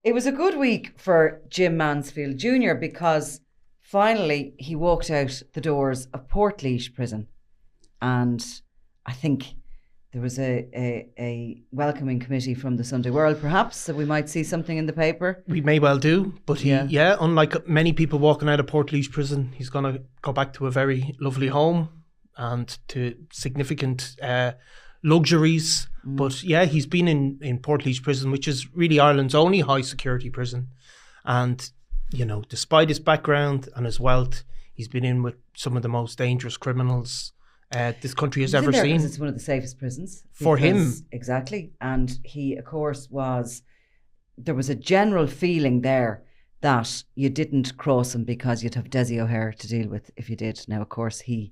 It was a good week for Jim Mansfield Jr. because finally he walked out the doors of Portlaoise prison, and I think there was a welcoming committee from the Sunday World, perhaps, so we might see something in the paper. We may well do, but unlike many people walking out of Portlaoise prison, he's going to go back to a very lovely home and to significant luxuries. But yeah, he's been in Portlaoise prison, which is really Ireland's only high security prison. And, you know, despite his background and his wealth, he's been in with some of the most dangerous criminals this country has ever seen. It's one of the safest prisons. For him. Exactly. And he, of course, there was a general feeling there that you didn't cross him because you'd have Dessie O'Hare to deal with if you did. Now, of course, the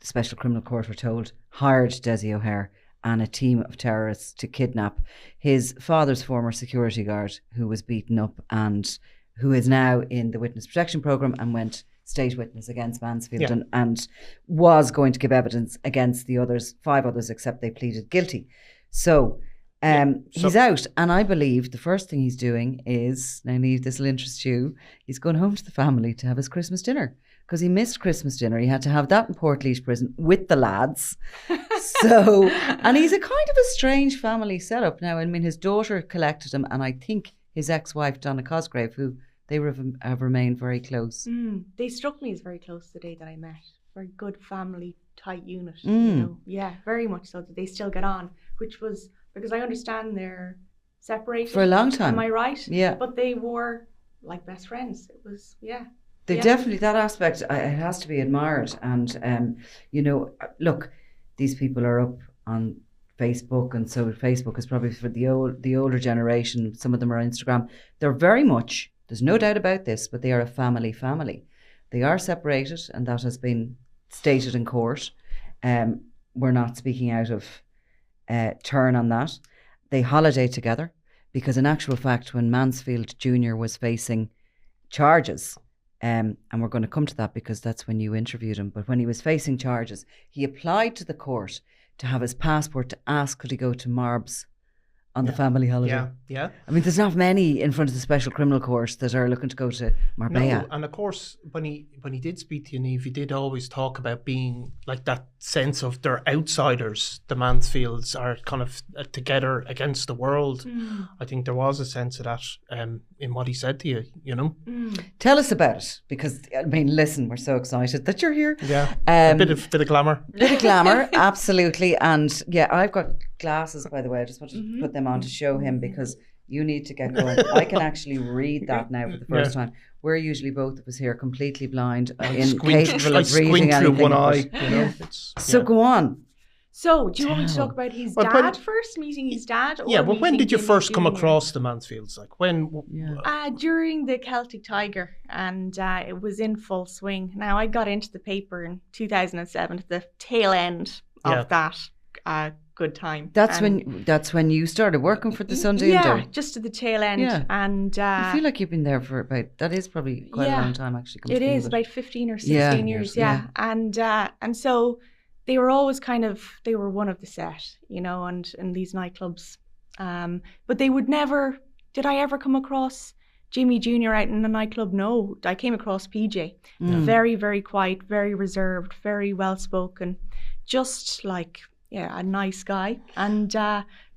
Special Criminal Court, we're told, hired Dessie O'Hare and a team of terrorists to kidnap his father's former security guard, who was beaten up and who is now in the witness protection programme and went state witness against Mansfield and was going to give evidence against the others, 5 others, except they pleaded guilty. So he's out, and I believe the first thing he's doing is, now Niamh, this will interest you, he's going home to the family to have his Christmas dinner, because he missed Christmas dinner. He had to have that in Portlaoise prison with the lads. So, and he's a kind of a strange family setup now. I mean, his daughter collected him, and I think his ex-wife, Donna Cosgrave, who they have remained very close. They struck me as very close the day that I met. Very good family, tight unit. You know? Yeah, very much so. That they still get on, which was because I understand they're separated for a long time. Am I right? Yeah. But they were like best friends. It was They definitely, that aspect, it has to be admired. And you know, look, these people are up on Facebook, and so Facebook is probably for the older generation. Some of them are on Instagram. They're very much. There's no doubt about this, but they are a family. They are separated, and that has been stated in court. We're not speaking out of turn on that. They holiday together because, in actual fact, when Mansfield Jr. was facing charges, and we're going to come to that because that's when you interviewed him, but when he was facing charges, he applied to the court to have his passport to ask could he go to Marbs on the family holiday. Yeah. I mean, there's not many in front of the Special Criminal Court that are looking to go to Marbella. No, and of course, when he did speak to you, Niamh, he did always talk about being like that sense of they're outsiders. The Mansfields are kind of together against the world. I think there was a sense of that in what he said to you, you know. Tell us about it, because, I mean, listen, we're so excited that you're here. Yeah, a bit of glamour. Bit of glamour, absolutely. And yeah, I've got glasses, by the way. I just wanted to put them on to show him, because you need to get going. I can actually read that now for the first time. We're usually both of us here completely blind, incapable of reading anything. Through one eye. You know, so go on. So, do you want me to talk about his dad first, meeting his dad? Or when did you first come across the Mansfields? Like when? During the Celtic Tiger, and it was in full swing. Now, I got into the paper in 2007, at the tail end of that good time. That's when you started working for the Sunday Independent. Yeah, just at the tail end. Yeah. And I feel like you've been there for that is probably quite a long time, actually. It is about 15 or 16 years. Yeah. And so they were always they were one of the set, you know, and in these nightclubs. But they would never, did I ever come across Jimmy Jr. out in a nightclub? No, I came across PJ. Very, very quiet, very reserved, very well-spoken, just like, a nice guy. And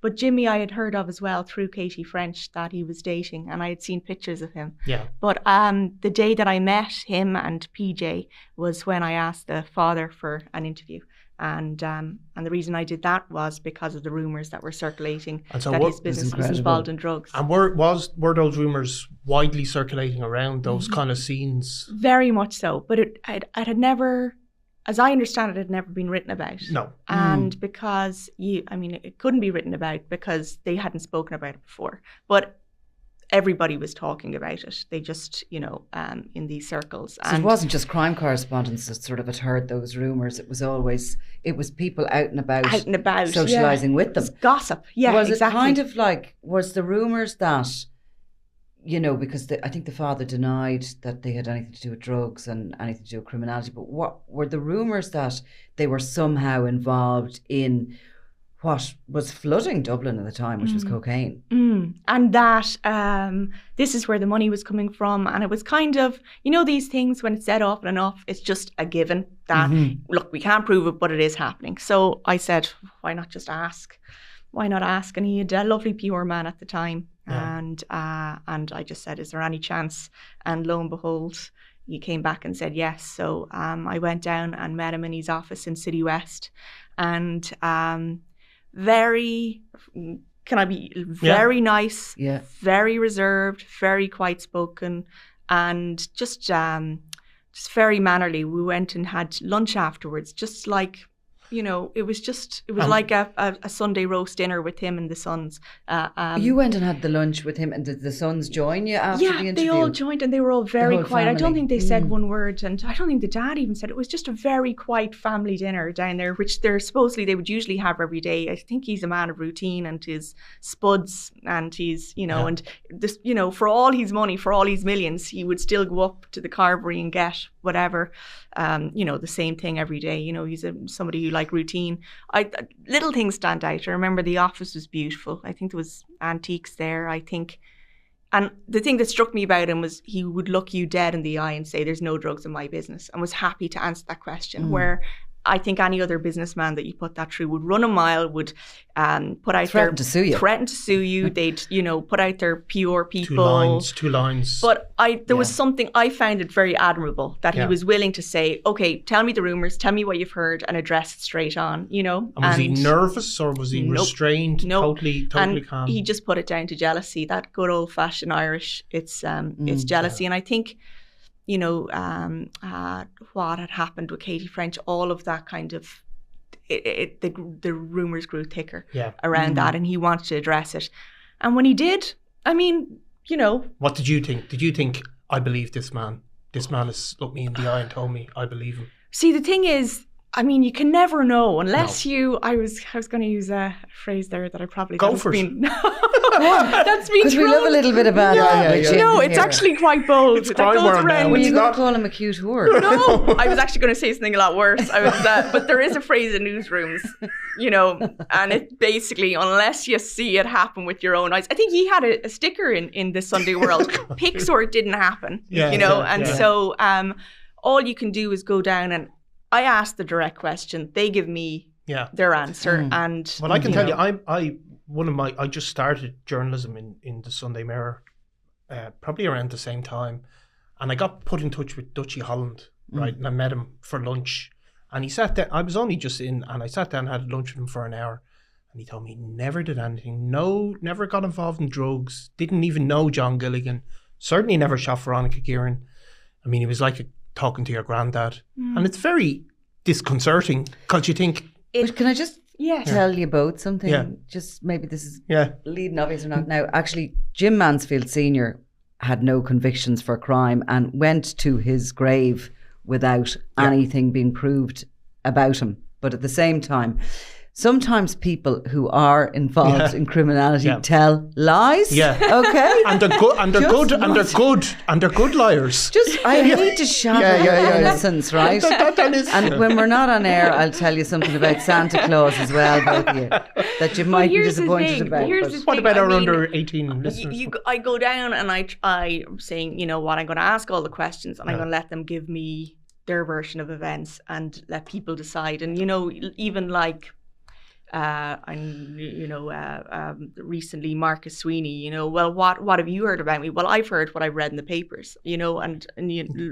but Jimmy I had heard of as well through Katie French, that he was dating, and I had seen pictures of him. Yeah. But the day that I met him and PJ was when I asked the father for an interview. And the reason I did that was because of the rumours that were circulating that his business was involved in drugs. And were those rumours widely circulating around those kind of scenes? Very much so. But it had never, as I understand it, had never been written about. No. And because it couldn't be written about because they hadn't spoken about it before. But everybody was talking about it. They just, in these circles. So it wasn't just crime correspondents that sort of had heard those rumours. It was people out and about socialising with them. It was gossip. Yeah, was exactly. Was it kind of like, was the rumours that, because I think the father denied that they had anything to do with drugs and anything to do with criminality, but what were the rumours that they were somehow involved in what was flooding Dublin at the time, which was cocaine? And that this is where the money was coming from. And it was kind of, these things when it's said often enough, it's just a given that, look, we can't prove it, but it is happening. So I said, why not just ask? Why not ask? And he had a lovely PR man at the time. Yeah. And I just said, is there any chance? And lo and behold, he came back and said yes. So I went down and met him in his office in City West. And very nice, very reserved, very quiet spoken, and just very mannerly. We went and had lunch afterwards, just like, it was like a Sunday roast dinner with him and the sons. You went and had the lunch with him, and did the sons join you after the interview? Yeah, they all joined, and they were all very quiet. Family. I don't think they said one word, and I don't think the dad even said it. It was just a very quiet family dinner down there, which supposedly they would usually have every day. I think he's a man of routine and his spuds, and he's, and this, for all his money, for all his millions, he would still go up to the carvery and get whatever, the same thing every day. He's somebody who like routine. Little things stand out. I remember the office was beautiful. I think there was antiques there, and the thing that struck me about him was he would look you dead in the eye and say, there's no drugs in my business, and was happy to answer that question, where I think any other businessman that you put that through would run a mile, would put out threaten to sue you. They'd put out their PR people. Two lines. But there was something, I found it very admirable that he was willing to say, okay, tell me the rumours, tell me what you've heard, and address it straight on. And was he nervous, or was he restrained? Totally calm. He just put it down to jealousy. That good old fashioned Irish. It's jealousy, and I think, what had happened with Katie French, all of that kind of, the rumours grew thicker around that, and he wanted to address it. And when he did, What did you think? Did you think, I believe this man? This man has looked me in the eye and told me I believe him. See, the thing is, you can never know unless I was going to use a phrase there that I probably go for it. That's been because we love a little bit about it. No, it's actually quite bold. It's quite around. Were you going to call him a cute whore? No, I was actually going to say something a lot worse. But there is a phrase in newsrooms, and it basically, unless you see it happen with your own eyes. I think he had a sticker in the Sunday World, pics or it didn't happen. So all you can do is go down, and I ask the direct question. They give me their answer. And well, I can tell you, I just started journalism in the Sunday Mirror, probably around the same time, and I got put in touch with Dutchy Holland, right? And I met him for lunch, and he sat there. I was only just in, and I sat down and had lunch with him for an hour, and he told me he never did anything. No, never got involved in drugs. Didn't even know John Gilligan. Certainly never shot Veronica Guerin. He was like talking to your granddad, and it's very disconcerting because you think. But can I just tell you both something? Yeah. Just maybe this is leading obvious or not. Now, actually, Jim Mansfield Senior had no convictions for crime and went to his grave without anything being proved about him. But at the same time, sometimes people who are involved in criminality tell lies. Yeah. Okay. And they're good liars. I hate to shatter innocence, right? And when we're not on air, I'll tell you something about Santa Claus as well, both of you, that you might be disappointed about. What about our under 18 listeners? I go down and I'm saying, what, I'm going to ask all the questions, and I'm going to let them give me their version of events and let people decide. And even like. Recently Marcus Sweeney, well, what have you heard about me? Well, I've heard what I've read in the papers, and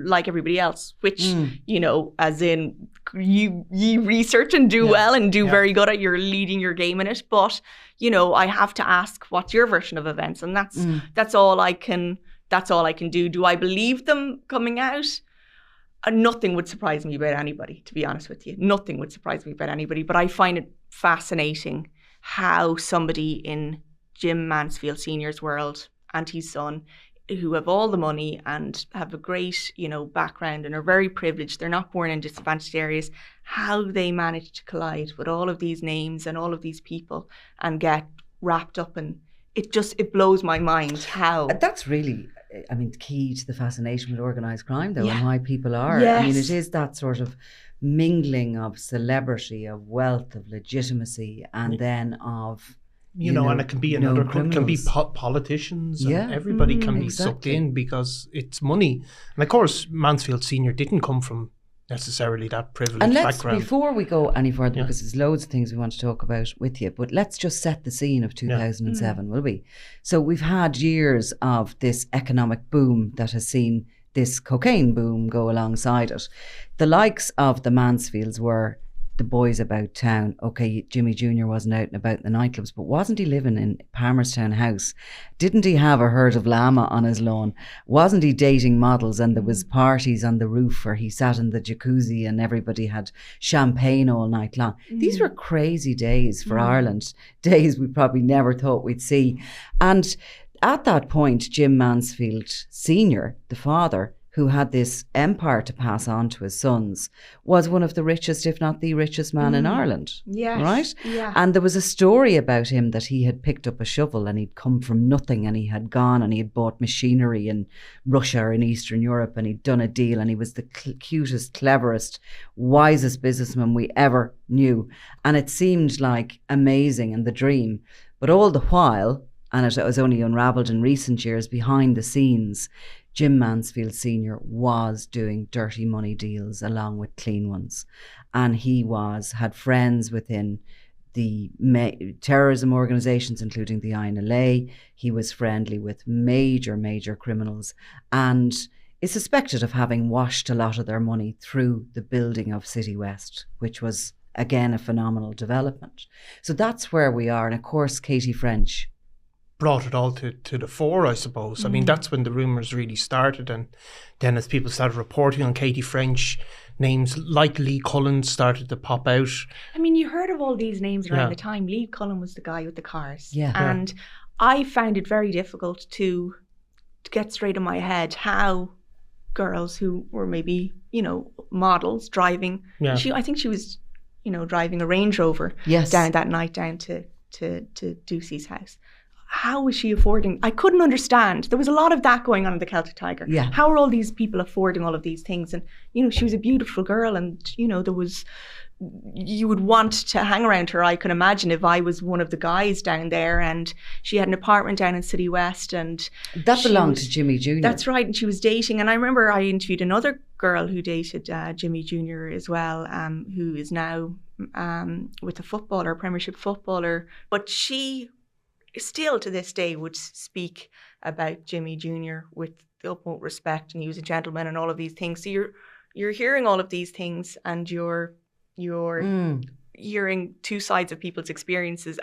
like everybody else, which, as in you research and do well and do very good at, you're leading your game in it. But, I have to ask, what's your version of events? And that's all I can do. Do I believe them coming out? Nothing would surprise me about anybody, to be honest with you. Nothing would surprise me about anybody. But I find it fascinating how somebody in Jim Mansfield Senior's world and his son, who have all the money and have a great, background and are very privileged, they're not born in disadvantaged areas, how they manage to collide with all of these names and all of these people and get wrapped up in it blows my mind how. That's really, key to the fascination with organised crime, though, and why people are. Yes. It is that sort of mingling of celebrity, of wealth, of legitimacy, and then of you know, and it can be another, it can be politicians, and everybody can be sucked in because it's money. And of course, Mansfield Senior didn't come from necessarily that privileged background. Before we go any further, because there's loads of things we want to talk about with you, but let's just set the scene of 2007, will we? So we've had years of this economic boom that has seen this cocaine boom go alongside it. The likes of the Mansfields were the boys about town. Okay, Jimmy Jr. wasn't out and about in the nightclubs, but wasn't he living in Palmerstown House? Didn't he have a herd of llama on his lawn? Wasn't he dating models, and there was parties on the roof where he sat in the jacuzzi and everybody had champagne all night long? These were crazy days for Ireland, days we probably never thought we'd see. And at that point, Jim Mansfield Sr., the father, who had this empire to pass on to his sons, was one of the richest, if not the richest man in Ireland. Yes. Right? Yeah. And there was a story about him that he had picked up a shovel and he'd come from nothing, and he had gone and he had bought machinery in Russia or in Eastern Europe, and he'd done a deal, and he was the cutest, cleverest, wisest businessman we ever knew. And it seemed like amazing and the dream. But all the while, and it was only unravelled in recent years, behind the scenes, Jim Mansfield Sr. was doing dirty money deals along with clean ones. And he had friends within the terrorism organisations, including the INLA. He was friendly with major, major criminals, and is suspected of having washed a lot of their money through the building of City West, which was, again, a phenomenal development. So that's where we are. And of course, Katie French brought it all to the fore, I suppose. I mean, that's when the rumours really started. And then as people started reporting on Katie French, names like Lee Cullen started to pop out. I mean, you heard of all these names around the time. Lee Cullen was the guy with the cars. Yeah. And I found it very difficult to get straight in my head how girls who were maybe, you know, models driving. I think she was, you know, driving a Range Rover down that night down to Ducey's house. How was she affording? I couldn't understand. There was a lot of that going on in the Celtic Tiger. Yeah. How are all these people affording all of these things? And, you know, she was a beautiful girl, and, you know, you would want to hang around her. I can imagine if I was one of the guys down there, and she had an apartment down in City West, and that belonged to Jimmy Jr. That's right. And she was dating. And I remember I interviewed another girl who dated Jimmy Jr. as well, who is now with a Premiership footballer. But she still to this day would speak about Jimmy Jr. with the utmost respect, and he was a gentleman and all of these things. So you're hearing all of these things, and you're hearing two sides of people's experiences.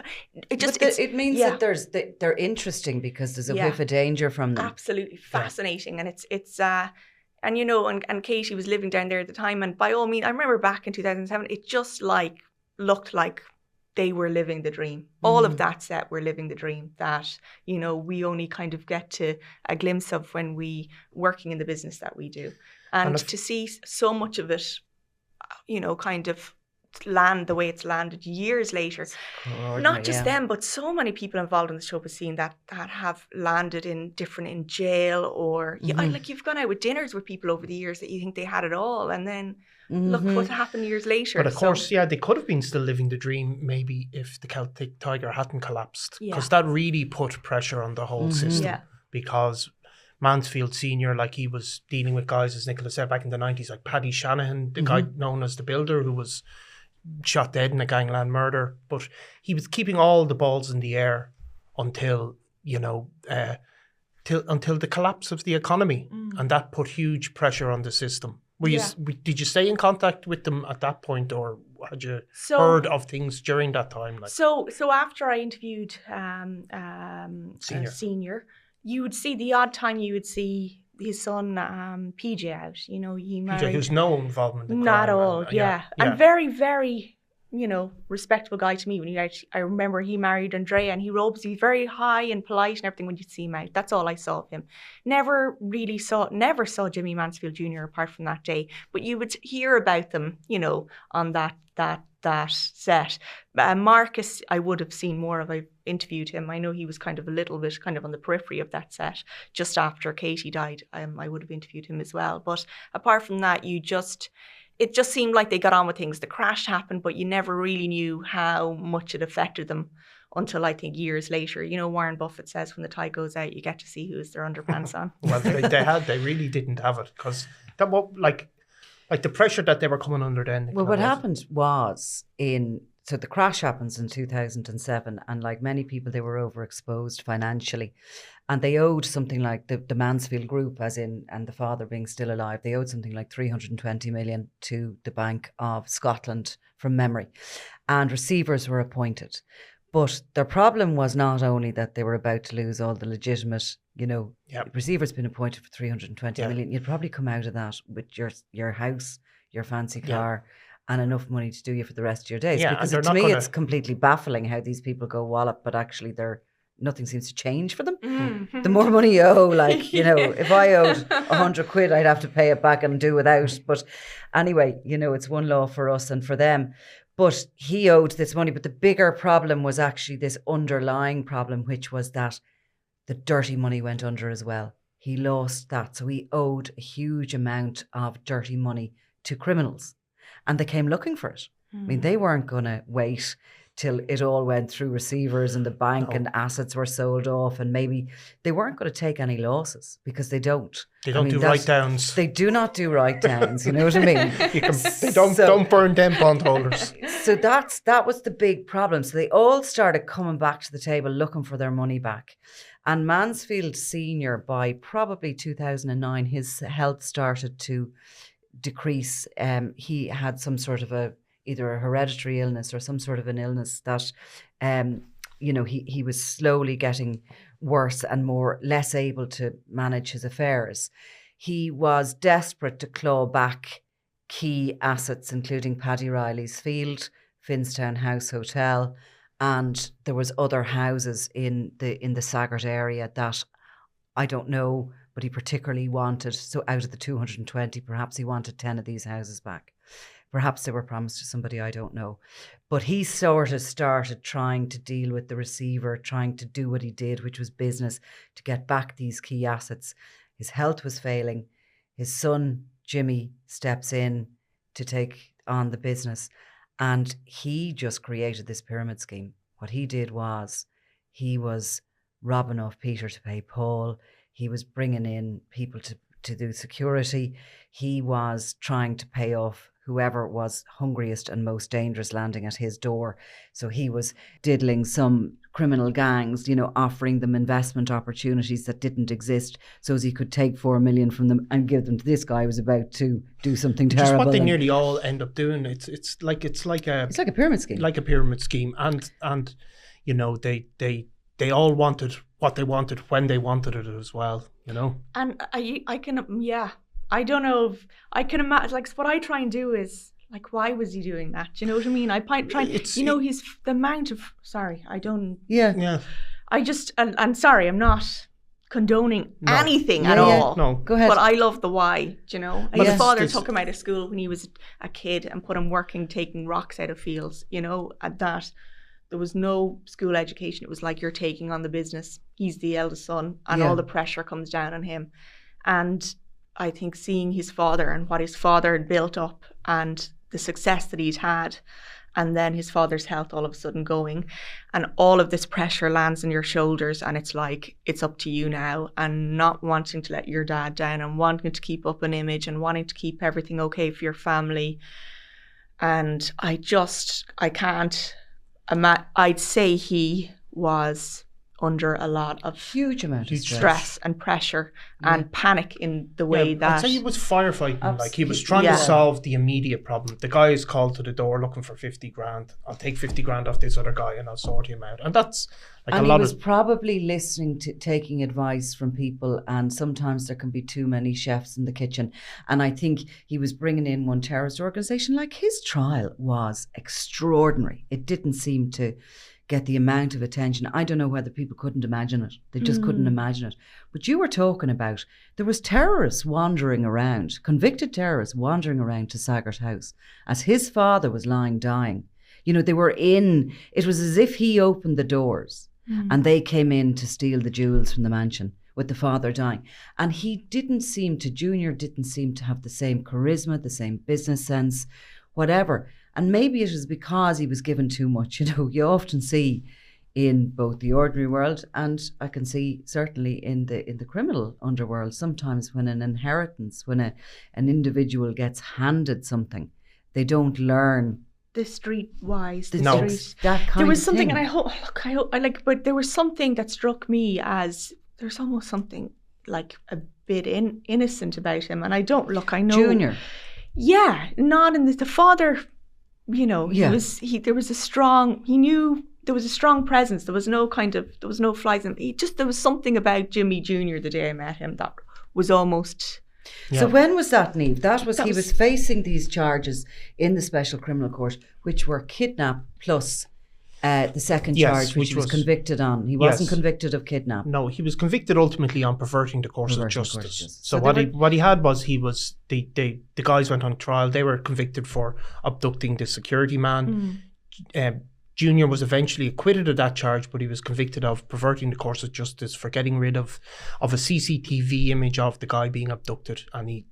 It means that they're interesting because there's a whiff of danger from them. Absolutely fascinating, and it's and you know, and Katie was living down there at the time, and by all means, I remember back in 2007, it just looked like they were living the dream. All of that set were living the dream that, you know, we only kind of get to a glimpse of when we working in the business that we do. And to see so much of it, you know, kind of land the way it's landed years later. Not just them, but so many people involved in the show have seen that have landed in jail, or like you've gone out with dinners with people over the years that you think they had it all, and then look what happened years later. But of course, they could have been still living the dream maybe if the Celtic Tiger hadn't collapsed, because that really put pressure on the whole system. Because Mansfield Senior, like, he was dealing with guys, as Nicola said, back in the 90s, like Paddy Shanahan, the guy known as the Builder, who was shot dead in a gangland murder. But he was keeping all the balls in the air until, you know, until the collapse of the economy, and that put huge pressure on the system. Did you stay in contact with them at that point, or had you heard of things during that time? Like? So after I interviewed Senior, you would see the odd time you would see his son PJ out. You know, he married. PJ, who's no involvement in crime. Not at all. And very, very, you know, respectable guy to me. When I remember he married Andrea, and he was very high and polite and everything when you'd see him out. That's all I saw of him. Never saw Jimmy Mansfield Jr. apart from that day. But you would hear about them, you know, on that set. Marcus, I would have seen more of. I interviewed him. I know he was kind of a little bit kind of on the periphery of that set. Just after Katie died, I would have interviewed him as well. But apart from that, it just seemed like they got on with things. The crash happened, but you never really knew how much it affected them until I think years later. You know, Warren Buffett says when the tide goes out, you get to see who's their underpants on. Well, they really didn't have it, because that like the pressure that they were coming under then. Well, what happened was so the crash happens in 2007, and like many people, they were overexposed financially, and they owed something like the Mansfield group, and the father being still alive, they owed something like 320 million to the Bank of Scotland from memory, and receivers were appointed. But their problem was not only that they were about to lose all the legitimate, receivers been appointed for 320 million. You'd probably come out of that with your house, your fancy car, and enough money to do you for the rest of your days. Because to me, it's completely baffling how these people go wallop, but actually nothing seems to change for them. Mm-hmm. The more money you owe, if I owed 100 quid, I'd have to pay it back and do without. But anyway, it's one law for us and for them. But he owed this money. But the bigger problem was actually this underlying problem, which was that the dirty money went under as well. He lost that. So he owed a huge amount of dirty money to criminals. And they came looking for it. I mean, they weren't going to wait till it all went through receivers and the bank and assets were sold off, and maybe they weren't going to take any losses, because they don't. They don't do write-downs. They do not do write-downs, you know what I mean? Don't burn them bondholders. So that was the big problem. So they all started coming back to the table looking for their money back. And Mansfield Senior, by probably 2009, his health started to decrease. He had some sort of either a hereditary illness or some sort of an illness that, he was slowly getting worse and less able to manage his affairs. He was desperate to claw back key assets, including Paddy Riley's field, Finstown House Hotel, and there was other houses in the Saggart area that I don't know, but he particularly wanted. So out of the 220, perhaps he wanted 10 of these houses back. Perhaps they were promised to somebody, I don't know. But he sort of started trying to deal with the receiver, trying to do what he did, which was business, to get back these key assets. His health was failing. His son, Jimmy, steps in to take on the business. And he just created this pyramid scheme. What he did was he was robbing off Peter to pay Paul. He was bringing in people to do security. He was trying to pay off whoever was hungriest and most dangerous landing at his door. So he was diddling some criminal gangs, offering them investment opportunities that didn't exist, so as he could take 4 million from them and give them to this guy who was about to do something terrible. Just what they nearly all end up doing. It's like a pyramid scheme. Like a pyramid scheme. And they all wanted what they wanted when they wanted it as well, And I can, I don't know if I can imagine, what I try and do is, why was he doing that? Do you know what I mean? He's the amount of, I don't. Yeah. I just, and sorry, I'm not condoning anything at all. No, go ahead. But I love the why, His father took him out of school when he was a kid and put him working, taking rocks out of fields, at that. There was no school education. It was like, you're taking on the business. He's the eldest son, and all the pressure comes down on him. And I think seeing his father and what his father had built up and the success that he'd had, and then his father's health all of a sudden going, and all of this pressure lands on your shoulders, and it's like, it's up to you now, and not wanting to let your dad down, and wanting to keep up an image, and wanting to keep everything okay for your family. And I can't imagine. I'd say he was under a lot of huge amount of stress and pressure and panic in the way that I'd say he was firefighting. He was trying to solve the immediate problem. The guy is called to the door looking for 50 grand. I'll take 50 grand off this other guy and I'll sort him out. And that's he was probably listening to, taking advice from people, and sometimes there can be too many chefs in the kitchen. And I think he was bringing in one terrorist organisation. His trial was extraordinary. It didn't seem to get the amount of attention. I don't know whether people couldn't imagine it. They just couldn't imagine it. But you were talking about, there was terrorists wandering around, convicted terrorists wandering around to Saggart House as his father was lying dying. They were it was as if he opened the doors and they came in to steal the jewels from the mansion with the father dying. And Junior didn't seem to have the same charisma, the same business sense, whatever. And maybe it was because he was given too much. You often see in both the ordinary world and I can see certainly in the criminal underworld. Sometimes when an inheritance, when an individual gets handed something, they don't learn the streetwise. There was something, and I hope, but there was something that struck me as there's almost something like a bit innocent about him, and I know Junior. Yeah, not in the father. You know, there was a strong presence. There was no flies in. There was something about Jimmy Jr. the day I met him that was almost. Yeah. So when was that, Niamh? He was facing these charges in the Special Criminal Court, which were kidnap plus the second charge, which he was convicted on. He wasn't convicted of kidnap. No, he was convicted ultimately on perverting the course of justice. So what he had was the guys went on trial. They were convicted for abducting the security man. Junior was eventually acquitted of that charge, but he was convicted of perverting the course of justice for getting rid of a CCTV image of the guy being abducted, and he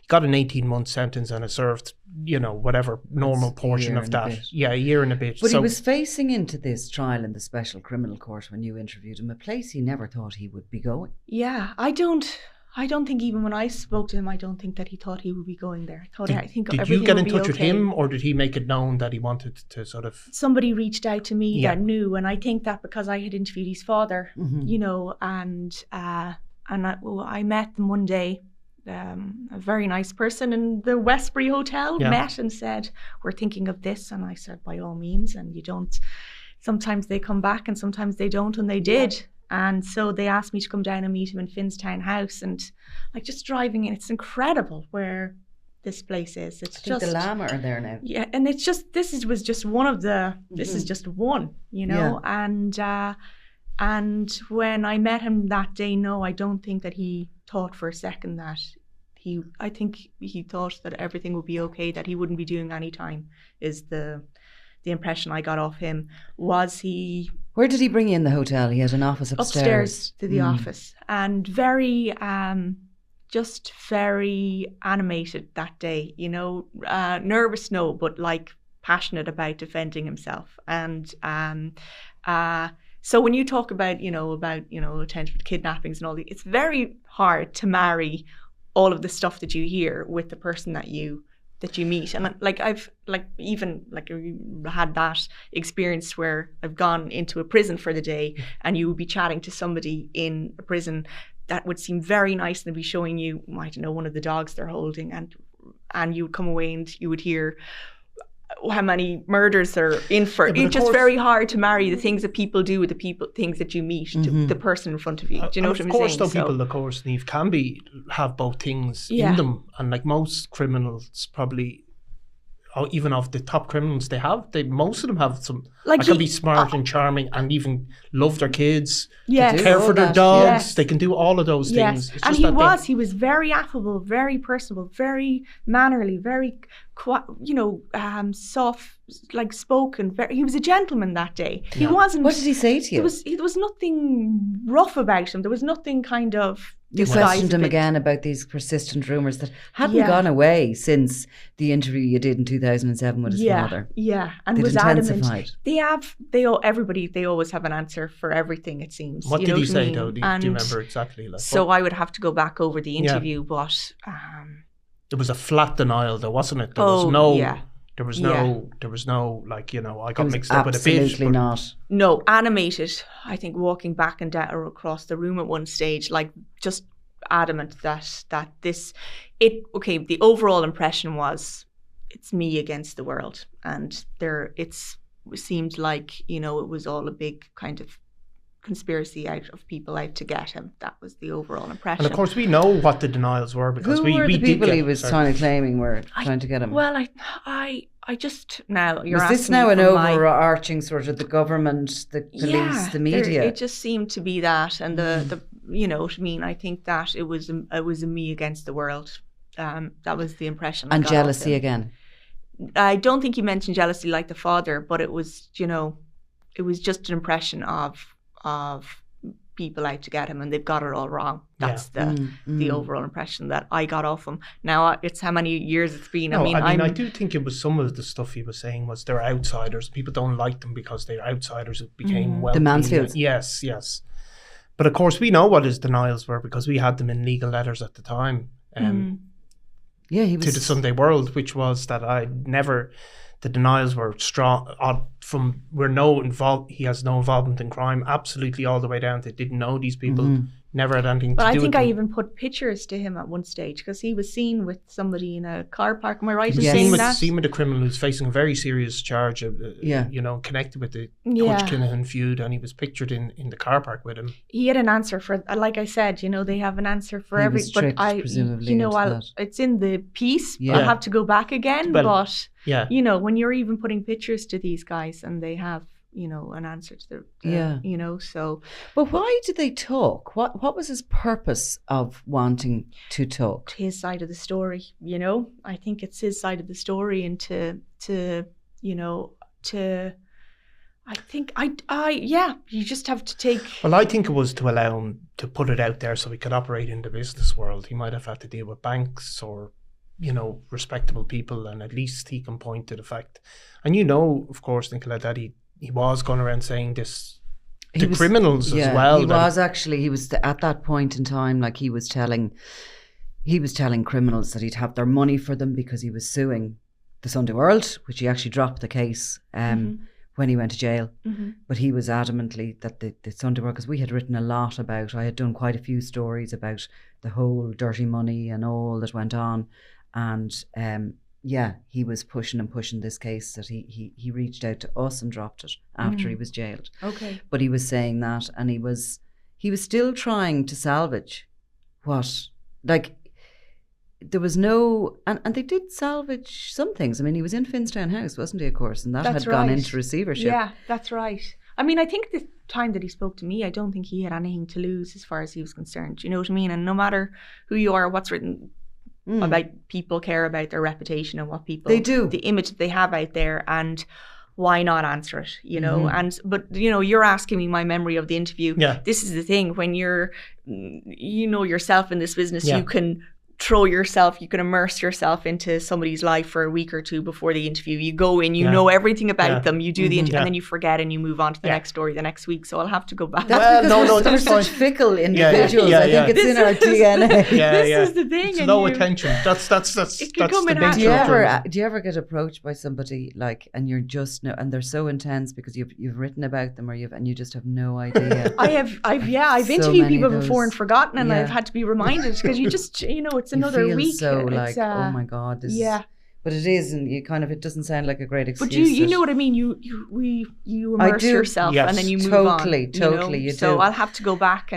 got an 18-month sentence, and it served, whatever normal portion of that. Yeah, a year and a bit. But he was facing into this trial in the Special Criminal Court when you interviewed him, a place he never thought he would be going. Yeah, I don't think even when I spoke to him, I don't think that he thought he would be going there. Did you get in touch with him, or did he make it known that he wanted to sort of... Somebody reached out to me that knew, and I think that because I had interviewed his father, and I met them one day, a very nice person in the Westbury Hotel, met and said, we're thinking of this, and I said, by all means, and you don't... Sometimes they come back and sometimes they don't, and they did. Yeah. And so they asked me to come down and meet him in Finnstown House, and just driving in, it's incredible where this place is. I think the Lama are there now. Yeah, and it's just this is just one, and when I met him that day, no, I don't think that he thought for a second that I think he thought that everything would be okay, that he wouldn't be doing any time, is the impression I got off him. Was he... Where did he bring you in the hotel? He had an office upstairs to the office, and very, just very animated that day. Nervous, no, but passionate about defending himself. And so when you talk about attempted kidnappings and all it's very hard to marry all of the stuff that you hear with the person that you meet. And I've had that experience where I've gone into a prison for the day, and you would be chatting to somebody in a prison that would seem very nice, and they'd be showing you, I don't know, one of the dogs they're holding, and you would come away and you would hear how many murders they're in for. It's just very hard to marry the things that people do with the things that you meet, to the person in front of you. Do you know what I'm saying? Of course, people, Niamh, can have both things in them, and most criminals probably, even of the top criminals most of them have some, can be smart and charming and even love their kids, care for their dogs. They can do all of those things. It's and he was very affable, very personable, very mannerly, very soft, spoken. He was a gentleman that day. Yeah. He wasn't. What did he say to you? There was nothing rough about him. There was nothing kind of. You questioned him again about these persistent rumours that hadn't gone away since the interview you did in 2007 with his father. Yeah, and was adamant. They always have an answer for everything, it seems. What did he say though? Do you remember exactly? I would have to go back over the interview, but it was a flat denial though, wasn't it? There was no I got mixed up with a bit. Absolutely not. No, animated. I think walking back and down or across the room at one stage, just adamant that the overall impression was it's me against the world, and it seemed like it was all a big kind of conspiracy out of people out to get him. That was the overall impression. And of course, we know what the denials were because we the people he was claiming were trying to get him. Well, I just now you're was this now an overarching sort of the government, the police, the media? It just seemed to be that, and the what I mean. I think that it was a me against the world. That was the impression. And jealousy again. I don't think he mentioned jealousy like the father, but it was it was just an impression of people out to get him and they've got it all wrong. That's the overall impression that I got off him. Now it's how many years it's been. No, I do think it was some of the stuff he was saying was they're outsiders. People don't like them because they're outsiders who became wealthy. The Mansfields. Yes. But of course, we know what his denials were because we had them in legal letters at the time. He was to the Sunday World, which was that the denials were strong from he has no involvement in crime, absolutely all the way down to didn't know these people, never had anything to do with them. But I think I even put pictures to him at one stage because he was seen with somebody in a car park. Am I right in saying that? Seen with a criminal who's facing a very serious charge, connected with the Hutch Kinahan feud, and he was pictured in the car park with him. He had an answer for, like I said, they have an answer for every. But it's in the piece. I'll have to go back again, but when you're even putting pictures to these guys and they have an answer to so. But why did they talk? What was his purpose of wanting to talk? His side of the story, I think it's his side of the story, and you just have to take. Well, I think it was to allow him to put it out there so he could operate in the business world. He might have had to deal with banks or respectable people, and at least he can point to the fact. And of course, Nicola, that he was going around saying this to criminals as well. He was at that point in time, like he was telling criminals that he'd have their money for them because he was suing the Sunday World, which he actually dropped the case when he went to jail. But he was adamantly that the Sunday World, because we had written a lot about, I had done quite a few stories about the whole dirty money and all that went on. And he was pushing this case that he reached out to us and dropped it after he was jailed. Okay. But he was saying that, and he was still trying to salvage there was no, and they did salvage some things. I mean, he was in Finstown House, wasn't he, of course, and that had gone into receivership. Yeah, that's right. I mean, I think the time that he spoke to me, I don't think he had anything to lose as far as he was concerned. You know what I mean? And no matter who you are, what's written about, people care about their reputation and what people, they do, the image that they have out there, and why not answer it, but you're asking me my memory of the interview. This is the thing, when you're yourself in this business, you can you can immerse yourself into somebody's life for a week or two before the interview. You go in, know everything about them, you do the interview, and then you forget and you move on to the next story the next week. So I'll have to go back. We're such fickle individuals. I think it's in our DNA. This is the thing. It's low attention. That's it could come the in nature. Do you ever get approached by somebody and you're just and they're so intense because you've written about them and you just have no idea? I've interviewed people before and forgotten, and I've had to be reminded because you just it's another week. So oh my God, this but it is, and you kind of, it doesn't sound like a great excuse. But you know what I mean. You immerse yourself, and then you move on. Totally, you do. So I'll have to go back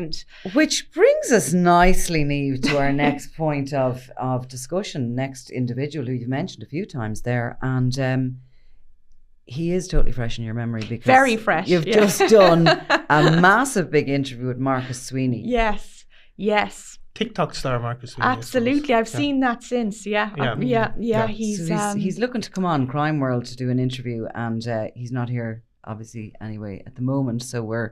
which brings us nicely, Niamh, to our next point of discussion. Next individual who you've mentioned a few times there, and he is totally fresh in your memory because very fresh. You've just done a massive big interview with Marcus Sweeney. Yes. TikTok star Marcus Sweeney. Absolutely, I've seen that since. He's looking to come on Crime World to do an interview, and he's not here obviously anyway at the moment. So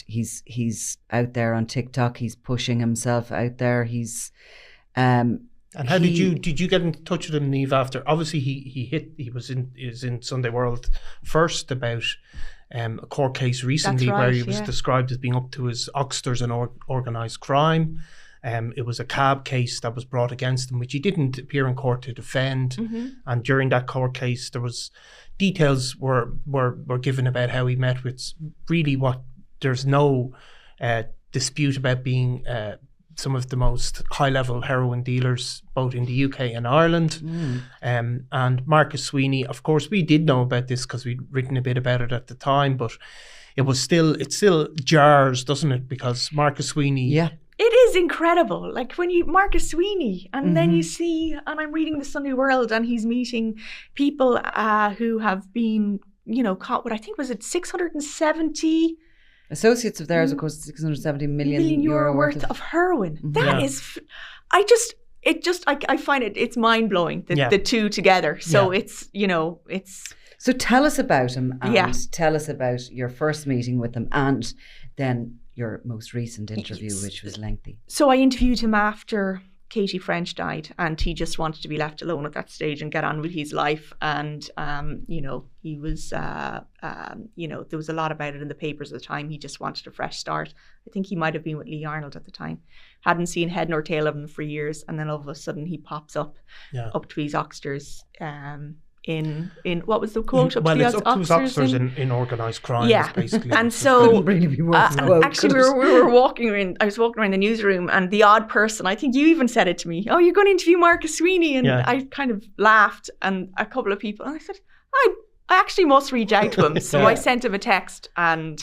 he's out there on TikTok. He's pushing himself out there. He's and how did you get in touch with him, Niamh? After obviously he was in Sunday World first about a court case recently where he was described as being up to his oxters in organised crime. It was a cab case that was brought against him, which he didn't appear in court to defend. And during that court case, there was details were given about how he met with there's no dispute about being some of the most high-level heroin dealers, both in the UK and Ireland. And Marcus Sweeney, of course, we did know about this because we'd written a bit about it at the time, but it still jars, doesn't it? Because Marcus Sweeney... Yeah. It is incredible. Like when Marcus Sweeney, and then you see, and I'm reading the Sunday World, and he's meeting people who have been, caught with, I think, was it 670... Associates of theirs, of course, 670 million euro worth of heroin. That is, I find it's mind blowing, the two together. So it's. So tell us about him, and tell us about your first meeting with him, and then your most recent interview, which was lengthy. So I interviewed him after Katie French died, and he just wanted to be left alone at that stage and get on with his life. And he was there was a lot about it in the papers at the time. He just wanted a fresh start. I think he might have been with Lee Arnold at the time. Hadn't seen head nor tail of him for years, and then all of a sudden he pops up to his Oxters in what was the quote? Up to his Oxters in organised crime. Yeah, basically. and so really be worth quote, actually we were walking around. I was walking around the newsroom, and the odd person, I think you even said it to me, "Oh, you're going to interview Marcus Sweeney," and I kind of laughed, and a couple of people, and I said, I actually must reach out to him. So I sent him a text, and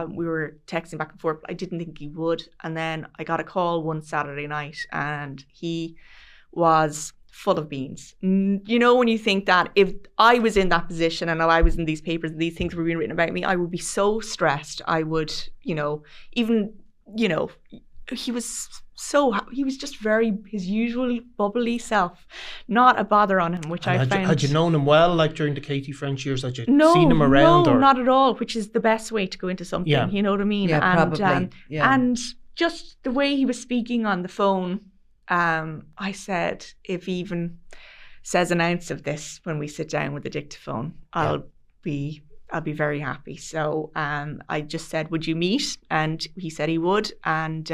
we were texting back and forth. I didn't think he would, and then I got a call one Saturday night, and he was full of beans. You know, when you think that if I was in that position and I was in these papers and these things were being written about me, I would be so stressed. I would, he was just very his usual bubbly self, not a bother on him, which I found. Had you known him well, like during the Katie French years? Had you seen him around? No, not at all, which is the best way to go into something, you know what I mean? Yeah, probably. And just the way he was speaking on the phone, I said, if he even says an ounce of this when we sit down with the dictaphone, I'll be very happy. So I just said, would you meet? And he said he would, and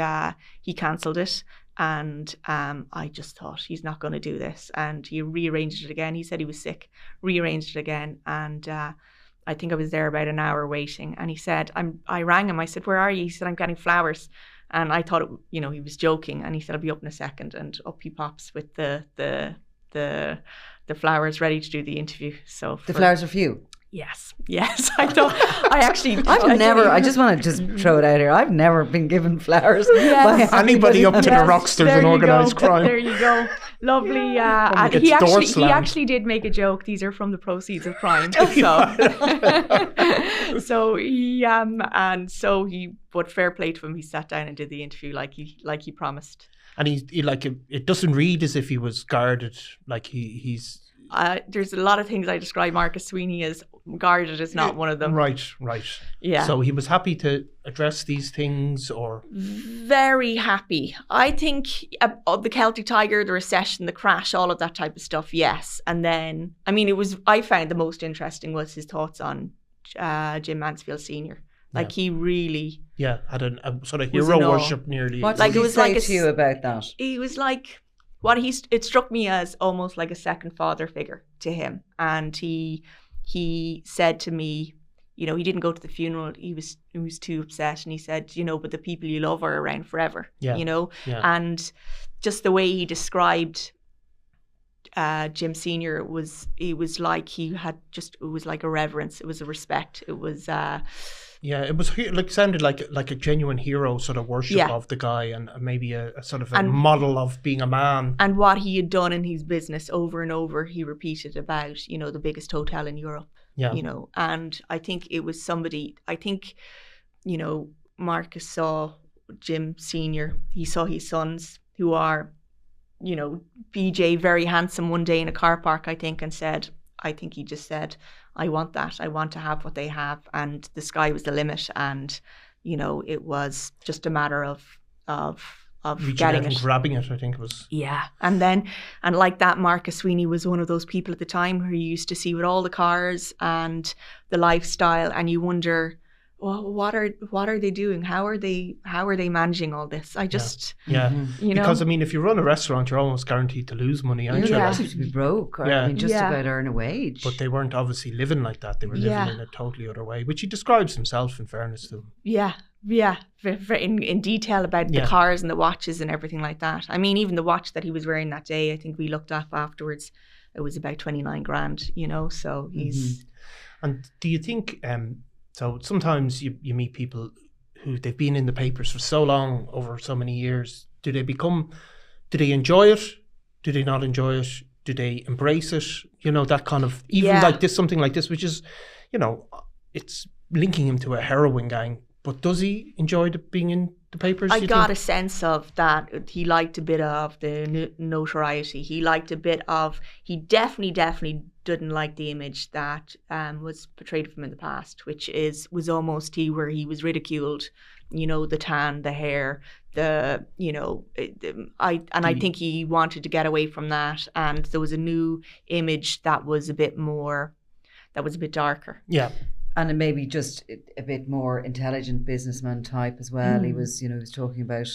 he cancelled it. And I just thought, he's not going to do this. And he rearranged it again. He said he was sick, rearranged it again. And I think I was there about an hour waiting. And he said, I rang him. I said, where are you? He said, I'm getting flowers. And I thought, he was joking. And he said, I'll be up in a second. And up he pops with the flowers ready to do the interview. So the flowers are for you? Yes. I thought, I just want to just throw it out here. I've never been given flowers by anybody up to the Rocksters in organised crime. There you go. Lovely. He actually did make a joke. These are from the proceeds of crime. But fair play to him. He sat down and did the interview like he promised. And he like it doesn't read as if he was guarded. Like he's. There's a lot of things I describe Marcus Sweeney as. Guarded is not one of them. Right. Yeah. So he was happy to address these things, or very happy. I think the Celtic Tiger, the recession, the crash, all of that type of stuff. Yes, and then I found the most interesting was his thoughts on Jim Mansfield Senior. Like he really had a sort of hero worship nearly. What did he say to you about that? He was like it struck me as almost like a second father figure to him, and he said to me, he didn't go to the funeral. He was too upset, and he said, but the people you love are around forever. And just the way he described Jim Senior, it was like it was like a reverence. It was a respect. It was. It was sounded like a genuine hero sort of worship of the guy, and maybe a sort of a model of being a man. And what he had done in his business over and over, he repeated about, the biggest hotel in Europe. Yeah. And I think it was somebody, Marcus saw Jim Senior, he saw his sons who are, BJ, very handsome, one day in a car park, I think, and said, he just said, I want that. I want to have what they have. And the sky was the limit. And, it was just a matter of getting it. Grabbing it, I think it was. Yeah. And like that, Marcus Sweeney was one of those people at the time who you used to see with all the cars and the lifestyle. And you wonder, well, what are they doing? How are they managing all this? I just, because if you run a restaurant, you're almost guaranteed to lose money, aren't you? You're likely to be broke, or just about earn a wage. But they weren't obviously living like that. They were living in a totally other way, which he describes himself, in fairness to him. Yeah, in detail about the cars and the watches and everything like that. Even the watch that he was wearing that day, I think we looked up afterwards, it was about 29 grand, so he's... And do you think... So sometimes you meet people who they've been in the papers for so long, over so many years. Do they enjoy it? Do they not enjoy it? Do they embrace it? That kind of, like this, something like this, which is, it's linking him to a heroin gang. But does he enjoy being in the papers? I got a sense of that. He liked a bit of the notoriety. He liked a bit of, he definitely didn't like the image that was portrayed of him in the past, which was almost where he was ridiculed you know, the tan, the hair, I think he wanted to get away from that, and there was a new image that was a bit darker. Yeah. And maybe just a bit more intelligent businessman type as well. He was, he was talking about,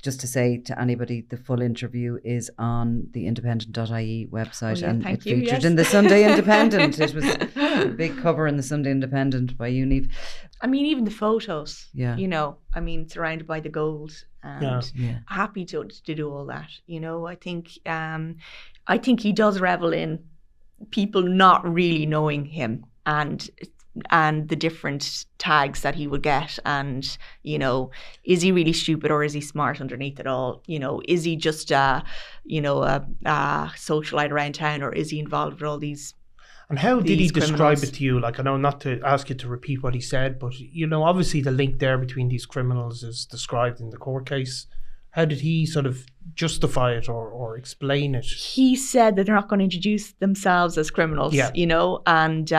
just to say to anybody, the full interview is on the independent.ie website, and it featured in the Sunday Independent. It was a big cover in the Sunday Independent by you, Niamh. I mean, even the photos, you know, I mean, surrounded by the gold, and happy to do all that. You know, I think he does revel in people not really knowing him, and the different tags that he would get, and, you know, is he really stupid or is he smart underneath it all? You know, is he just a socialite around town, or is he involved with all these? And how did he describe criminals? it to you? Like, I know not to ask you to repeat what he said, but, you know, obviously the link there between these criminals is described in the court case. How did he sort of justify it or explain it? He said that they're not going to introduce themselves as criminals, you know, and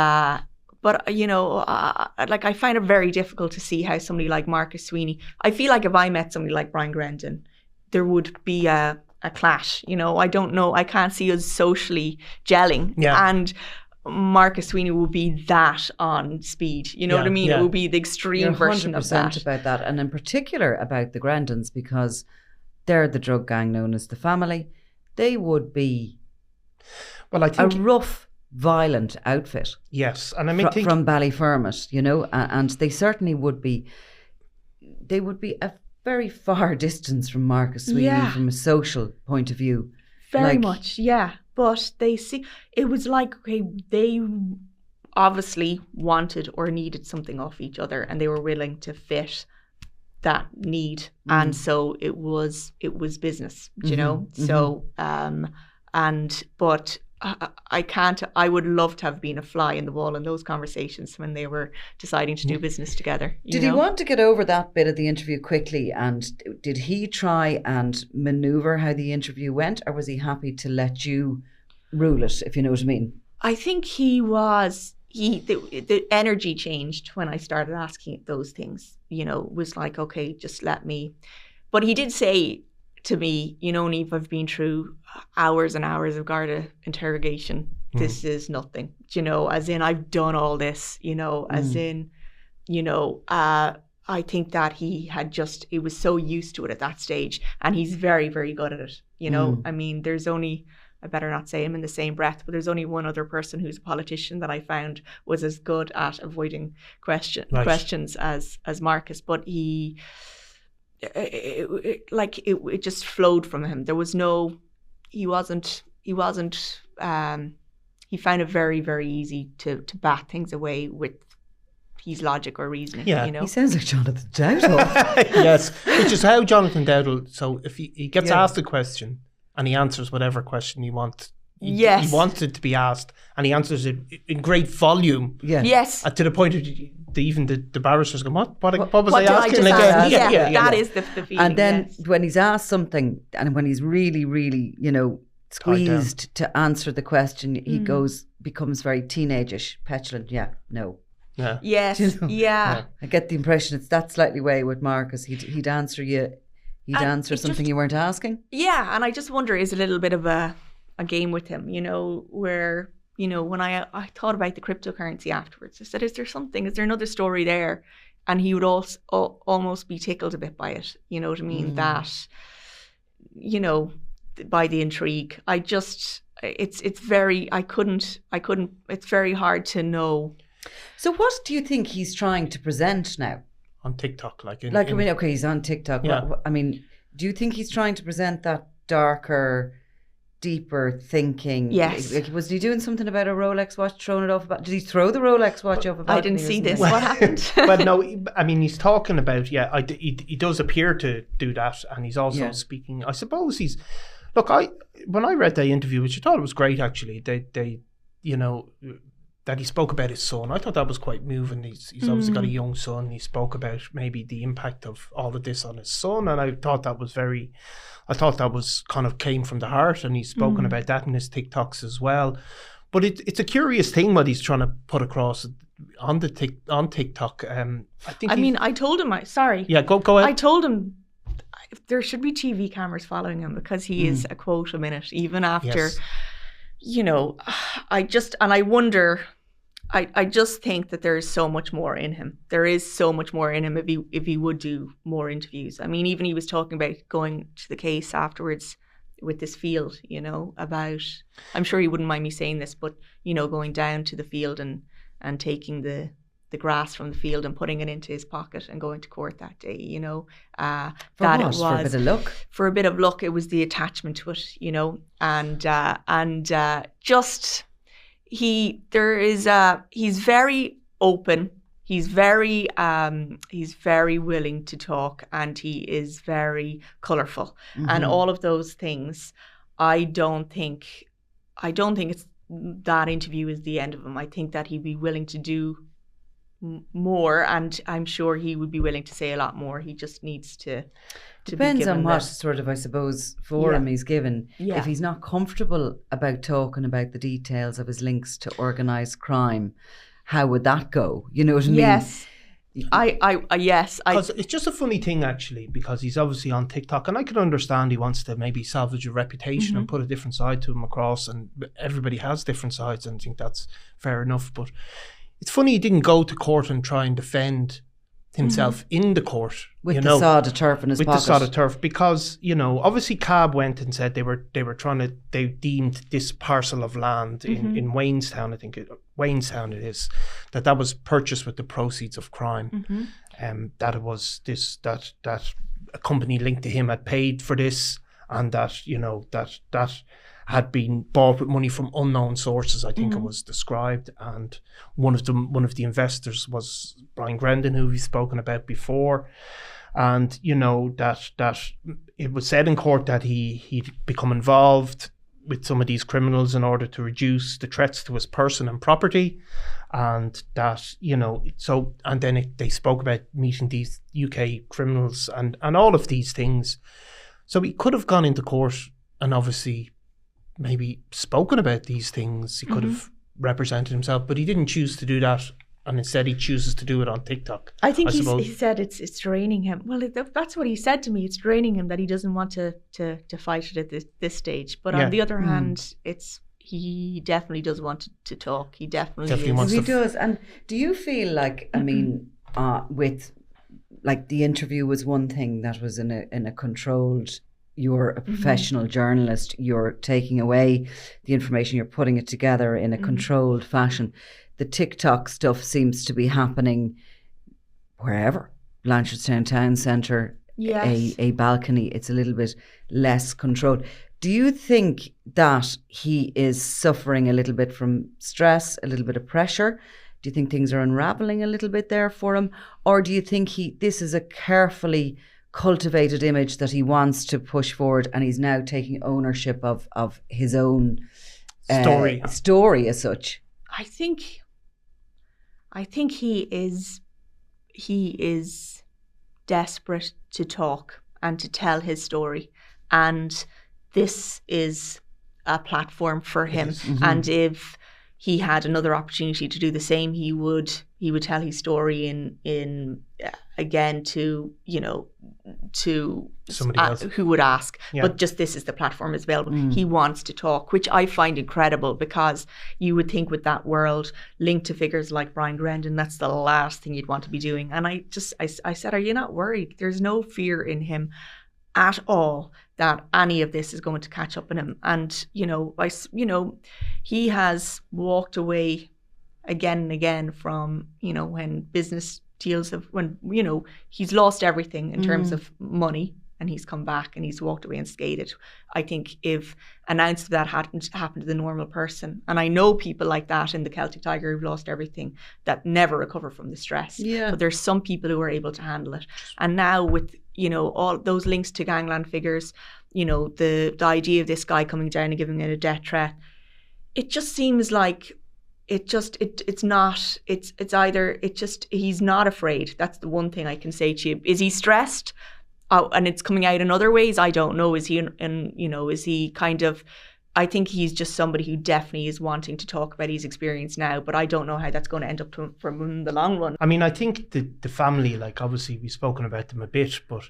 but, you know, like, I find it very difficult to see how somebody like Marcus Sweeney, I feel like if I met somebody like Brian Grendon, there would be a clash, you know. I don't know, I can't see us socially gelling. And Marcus Sweeney would be that on speed, you know what I mean? It would be the extreme version of that. 100% about that, and in particular about the Grendons, because they're the drug gang known as the Family. They would be I think a rough, violent outfit. Yes, and I mean from Ballyfermot, you know, and they certainly would be. They would be a very far distance from Marcus Sweeney from a social point of view. Very much, yeah. But it was like, okay, they obviously wanted or needed something off each other, and they were willing to fit that need, and so it was business, you know. So but I would love to have been a fly in the wall in those conversations when they were deciding to do business together. Did he want to get over that bit of the interview quickly, and did he try and manoeuvre how the interview went, or was he happy to let you rule it, if you know what I mean? I think the energy changed when I started asking those things, you know, was like, okay, just let me. But he did say to me, you know, Niamh, I've been through hours and hours of Garda interrogation. This is nothing, you know, as in I've done all this, you know, as in, you know, I think that he was so used to it at that stage, and he's very, very good at it, you know. I mean, I better not say him in the same breath, but there's only one other person who's a politician that I found was as good at avoiding questions as Marcus, but it just flowed from him. There was he found it very, very easy to bat things away with his logic or reasoning. You know? He sounds like Jonathan Dowdall. Yes, which is how Jonathan Dowdall, so if he gets asked a question and he answers whatever question you want, he wants it to be asked, and he answers it in great volume. Yes. To the point of even the barristers go, what was I asking again? That is the feeling. And then when he's asked something, and when he's really, really, you know, squeezed to answer the question, he becomes very teenage-ish, petulant. No. Yeah. Yes. You know? I get the impression it's that slightly way with Marcus. He'd answer you. He'd answer something you weren't asking. Yeah, and I just wonder, is a little bit of a game with him, you know, where, you know, when I thought about the cryptocurrency afterwards, I said, is there another story there? And he would also almost be tickled a bit by it, you know what I mean? That, you know, by the intrigue. It's very hard to know. So what do you think he's trying to present now? On TikTok, he's on TikTok. Yeah. I mean, do you think he's trying to present that darker, deeper thinking? Yes. Like, was he doing something about a Rolex watch, throwing it off? Did he throw the Rolex watch off a balcony? I didn't see this. What happened? Well, no, I mean, he's talking about, he does appear to do that, and he's also speaking. I suppose when I read the interview, which I thought it was great actually, they you know, that he spoke about his son. I thought that was quite moving. He's obviously got a young son. He spoke about maybe the impact of all of this on his son, and I thought that was kind of came from the heart, and he's spoken about that in his TikToks as well. But it's a curious thing what he's trying to put across. on TikTok. I told him. Yeah, go ahead. I told him there should be TV cameras following him because he is a quote a minute, even after. Yes. I wonder. I just think that there is so much more in him. There is so much more in him if he would do more interviews. I mean, even he was talking about going to the case afterwards with this field, about, I'm sure he wouldn't mind me saying this, but, going down to the field and taking the grass from the field and putting it into his pocket and going to court that day, For a bit of luck? For a bit of luck, it was the attachment to it, he's very open. He's very willing to talk, and he is very colourful, and all of those things. I don't think it's that interview is the end of him. I think that he'd be willing to do more, and I'm sure he would be willing to say a lot more. He just needs to depends on what sort of, I suppose, forum he's given. Yeah. If he's not comfortable about talking about the details of his links to organised crime, how would that go? You know what I mean? Yes. Yes. Because it's just a funny thing, actually, because he's obviously on TikTok, and I can understand he wants to maybe salvage a reputation and put a different side to him across, and everybody has different sides, and I think that's fair enough. But it's funny he didn't go to court and try and defend himself in the court with the sod of turf in his pocket. With the sod of turf, because obviously CAB went and said they deemed this parcel of land in Waynestown, I think Waynestown it is, that was purchased with the proceeds of crime, that it was that a company linked to him had paid for this, and that that had been bought with money from unknown sources, I think it was described. And one of the investors was Brian Grendon, who we've spoken about before. And, that it was said in court that he'd become involved with some of these criminals in order to reduce the threats to his person and property. And that, and then they spoke about meeting these UK criminals and all of these things. So he could have gone into court and obviously maybe spoken about these things. He could have represented himself, but he didn't choose to do that, and instead he chooses to do it on TikTok. I think he said it's draining him. Well, that's what he said to me. It's draining him that he doesn't want to fight it at this stage. But on the other hand, he definitely does want to talk. He definitely wants to. He does. And do you feel like, I mean, with like the interview was one thing that was in a controlled. You're a professional journalist, you're taking away the information, you're putting it together in a controlled fashion. The TikTok stuff seems to be happening wherever. Blanchardstown Town Centre, a balcony, it's a little bit less controlled. Do you think that he is suffering a little bit from stress, a little bit of pressure? Do you think things are unravelling a little bit there for him? Or do you think this is a carefully cultivated image that he wants to push forward, and he's now taking ownership of his own story as such? I think he is desperate to talk and to tell his story, and this is a platform for him. And if he had another opportunity to do the same, he would tell his story in again to somebody else who would ask. But just this is the platform is available. He wants to talk, which I find incredible, because you would think with that world linked to figures like Brian Grendon, that's the last thing you'd want to be doing. And I said, are you not worried? There's no fear in him at all that any of this is going to catch up in him. And he has walked away again and again from when business deals when he's lost everything in terms of money, and he's come back and he's walked away unscathed. I think if an ounce of that happened to the normal person, and I know people like that in the Celtic Tiger who've lost everything that never recover from the stress, but there's some people who are able to handle it. And now with all those links to gangland figures, the idea of this guy coming down and giving it a death threat, it just seems like he's not afraid. That's the one thing I can say to you. Is he stressed? And it's coming out in other ways? I don't know. Is he is he kind of I think he's just somebody who definitely is wanting to talk about his experience now, but I don't know how that's going to end up for him in the long run. I mean, I think the family, like obviously we've spoken about them a bit, but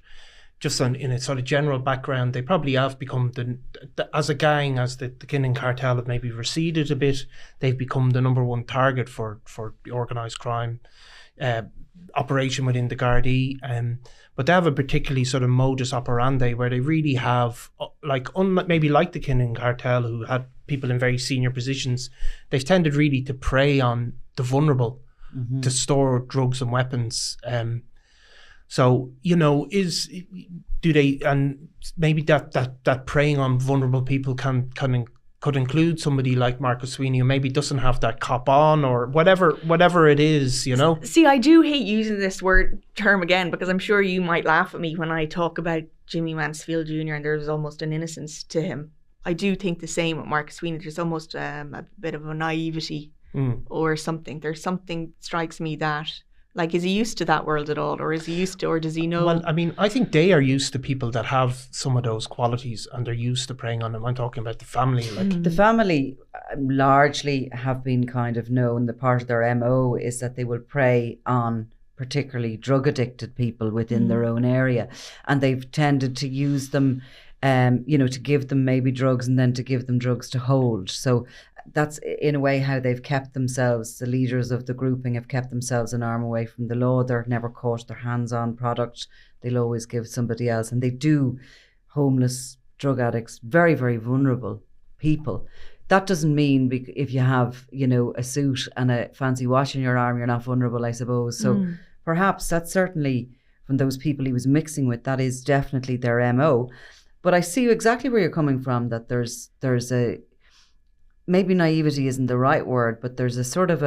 just in a sort of general background, they probably have become as a gang, as the Kinnan cartel have maybe receded a bit, they've become the number one target for the organised crime operation within the Gardaí. But they have a particularly sort of modus operandi where they really have, maybe like the Kinnan cartel, who had people in very senior positions, they've tended really to prey on the vulnerable, to store drugs and weapons. So, do they, and maybe that preying on vulnerable people could include somebody like Marcus Sweeney, who maybe doesn't have that cop on, or whatever it is, See, I do hate using this term again, because I'm sure you might laugh at me when I talk about Jimmy Mansfield Jr. and there's almost an innocence to him. I do think the same with Marcus Sweeney. There's almost a bit of a naivety or something. There's something strikes me that, like, is he used to that world at all, or is he used to, or does he know? Well, I mean, I think they are used to people that have some of those qualities, and they're used to preying on them. I'm talking about the family. The family largely have been kind of known, the part of their MO is that they will prey on particularly drug addicted people within their own area, and they've tended to use them, to give them maybe drugs and then to give them drugs to hold. So that's in a way how they've kept themselves, the leaders of the grouping have kept themselves an arm away from the law. They're never caught their hands on product. They'll always give somebody else. And they do homeless, drug addicts, very, very vulnerable people. That doesn't mean if you have, a suit and a fancy watch in your arm, you're not vulnerable, I suppose. So perhaps that's certainly from those people he was mixing with, that is definitely their MO. But I see exactly where you're coming from, that there's a, maybe naivety isn't the right word, but there's a sort of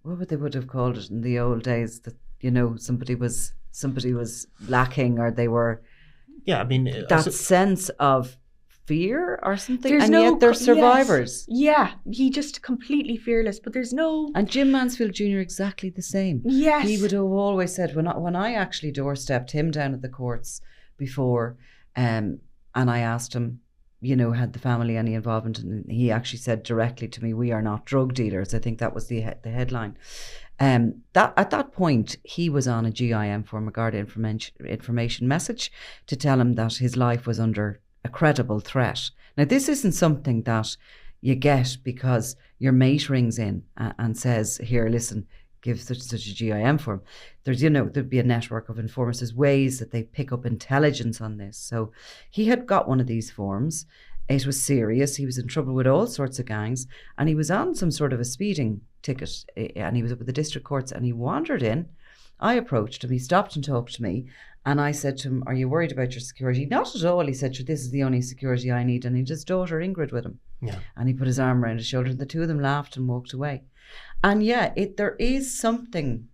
what would have called it in the old days, that, somebody was lacking, or they were, that sense of fear or something. Yet they're survivors. Yes. Yeah, he just completely fearless, but there's no... And Jim Mansfield Jr. exactly the same. Yes. He would have always said, when I actually doorstepped him down at the courts before, and I asked him, had the family any involvement? And he actually said directly to me, "We are not drug dealers." I think that was the headline. That at that point, he was on a GIM form, a Garda information message, to tell him that his life was under a credible threat. Now, this isn't something that you get because your mate rings in and says, "Here, listen, give such a GIM form." There's, there'd be a network of informers. There's ways that they pick up intelligence on this. So he had got one of these forms. It was serious. He was in trouble with all sorts of gangs, and he was on some sort of a speeding ticket, and he was up at the district courts, and he wandered in. I approached him. He stopped and talked to me, and I said to him, "Are you worried about your security?" "Not at all." He said, "This is the only security I need." And he had his daughter Ingrid with him. Yeah. And he put his arm around his shoulder, and the two of them laughed and walked away. And there is something.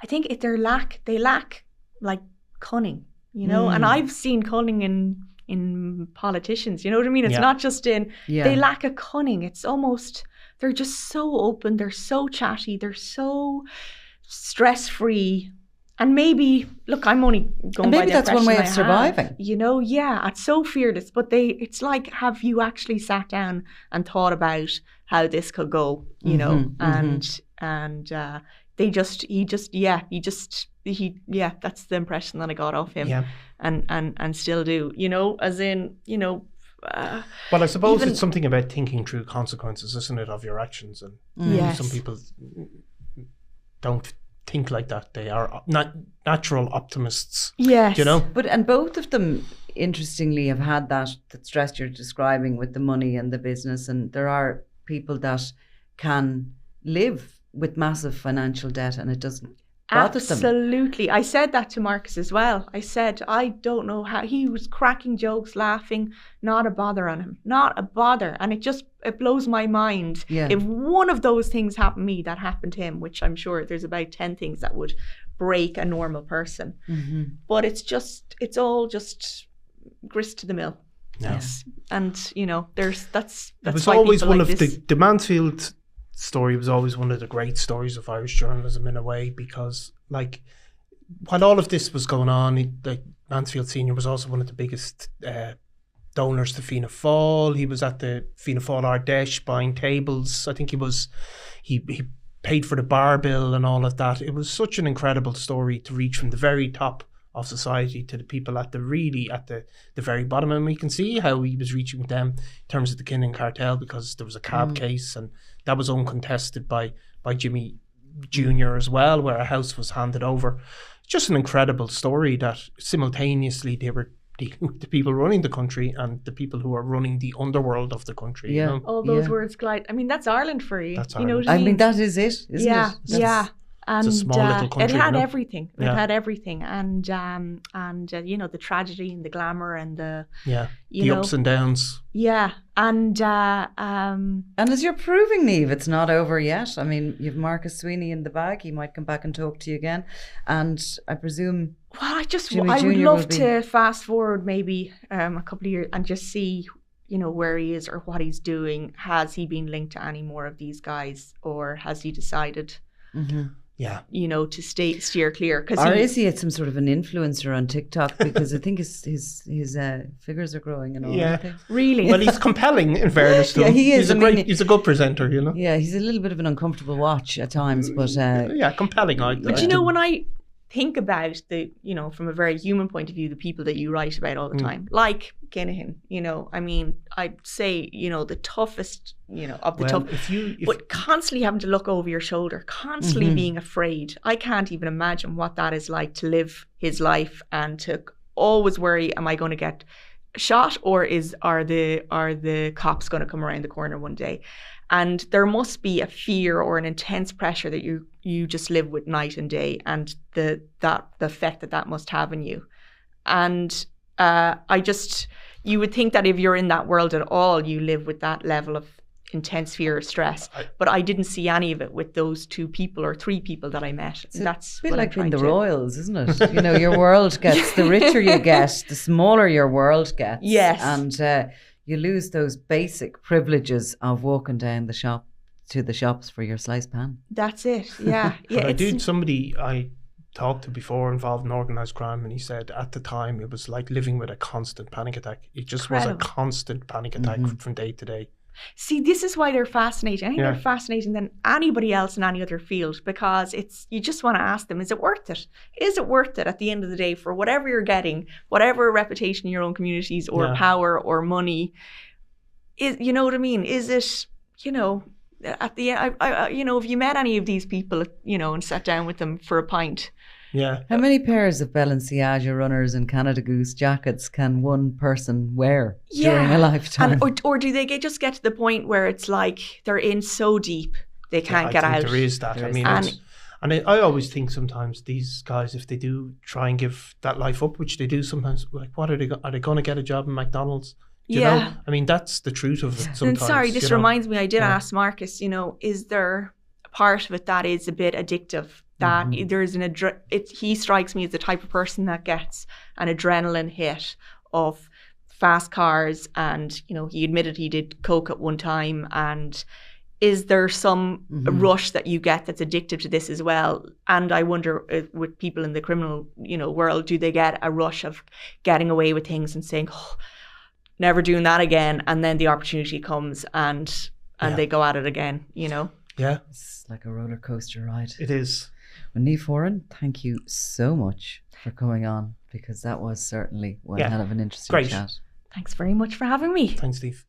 I think they lack like cunning, and I've seen cunning in politicians, you know what I mean? It's not just they lack a cunning. It's almost, they're just so open, they're so chatty, they're so stress-free. And maybe, look, I'm only going by the impression I have. Maybe that's one way of surviving. It's so fearless. But it's like, have you actually sat down and thought about how this could go, that's the impression that I got of him. Yeah. And still do, as in, well, I suppose it's something about thinking through consequences, isn't it, of your actions? And some people don't think like that. They are natural optimists. Yes. And both of them, interestingly, have had that stress you're describing with the money and the business. And there are people that can live with massive financial debt and it doesn't bother them. Absolutely. I said that to Marcus as well. I said, I don't know how, he was cracking jokes, laughing, not a bother on him, not a bother. And it blows my mind. Yeah. If one of those things happened to me, that happened to him, which I'm sure there's about 10 things that would break a normal person. Mm-hmm. But it's all just grist to the mill. Yes. And, that's it was always one like of the Mansfield story was always one of the great stories of Irish journalism in a way, because while all of this was going on, Mansfield Senior was also one of the biggest donors to Fianna Fáil. He was at the Fianna Fáil Ardèche buying tables. I think he paid for the bar bill and all of that. It was such an incredible story to reach from the very top of society to the people at the very bottom, and we can see how he was reaching with them in terms of the Kinnan cartel, because there was a cab case and that was uncontested by Jimmy Jr. as well, where a house was handed over. Just an incredible story that simultaneously they were dealing with the people running the country and the people who are running the underworld of the country. Yeah. You know? All those words glide. I mean, that's Ireland for you. That's you know Ireland. what I mean? that is it, isn't it? Yeah. And it's a small little country, it had you know? everything. It had everything, and you know, the tragedy and the glamour and the ups and downs. Yeah, and as you're proving, Niamh, it's not over yet. I mean, you've Marcus Sweeney in the bag. He might come back and talk to you again, and I presume. Well, I Jimmy would Jr. love to fast forward maybe a couple of years and just see, you know, where he is or what he's doing. Has he been linked to any more of these guys, or has he decided? Mm-hmm. Yeah, you know, to steer clear. Or is he some sort of an influencer on TikTok? Because I think his figures are growing and all. Yeah, really. Well, he's compelling. In fairness to him, he is. He's a good presenter, you know. Yeah, he's a little bit of an uncomfortable watch at times, but compelling. But you know, when I think about from a very human point of view, the people that you write about all the time, like Kinahan, you know, I mean, I'd say, you know, the toughest, you know, of the tough, but constantly having to look over your shoulder, constantly being afraid. I can't even imagine what that is like, to live his life and to always worry, am I going to get shot, or are the cops going to come around the corner one day? And there must be a fear or an intense pressure that you just live with night and day, and the effect that must have on you. And you would think that if you're in that world at all, you live with that level of intense fear or stress. But I didn't see any of it with those 2 people or 3 people that I met. That's a bit like in the Royals, isn't it? You know, your world gets, the richer you get, the smaller your world gets. Yes. And you lose those basic privileges of walking down the shop to the shops for your slice pan. That's it. Yeah. Somebody I talked to before involved in organised crime, and he said at the time it was like living with a constant panic attack. It just was a constant panic attack from day to day. See, this is why they're fascinating. I think they're fascinating than anybody else in any other field, because you just want to ask them, is it worth it? Is it worth it at the end of the day for whatever you're getting, whatever reputation in your own communities or power or money? You know what I mean? Is it, you know, at the end, you know, if you met any of these people, you know, and sat down with them for a pint. Yeah. How many pairs of Balenciaga runners and Canada Goose jackets can one person wear during a lifetime? Or do they just get to the point where it's like they're in so deep they can't get out? There is that. I always think sometimes these guys, if they do try and give that life up, which they do sometimes, like, what are they going to get a job in McDonald's? You know? I mean, that's the truth of it sometimes. And sorry, this reminds me, I did ask Marcus, you know, is there a part of it that is a bit addictive? That there's he strikes me as the type of person that gets an adrenaline hit of fast cars, and, you know, he admitted he did coke at one time. And is there some rush that you get that's addictive to this as well? And I wonder, with people in the criminal, you know, world, do they get a rush of getting away with things and saying, oh, never doing that again, and then the opportunity comes and they go at it again, you know? Yeah. It's like a roller coaster ride. It is. Well, Niamh Horan, thank you so much for coming on, because that was certainly one hell of an interesting chat. Thanks very much for having me. Thanks, Steve.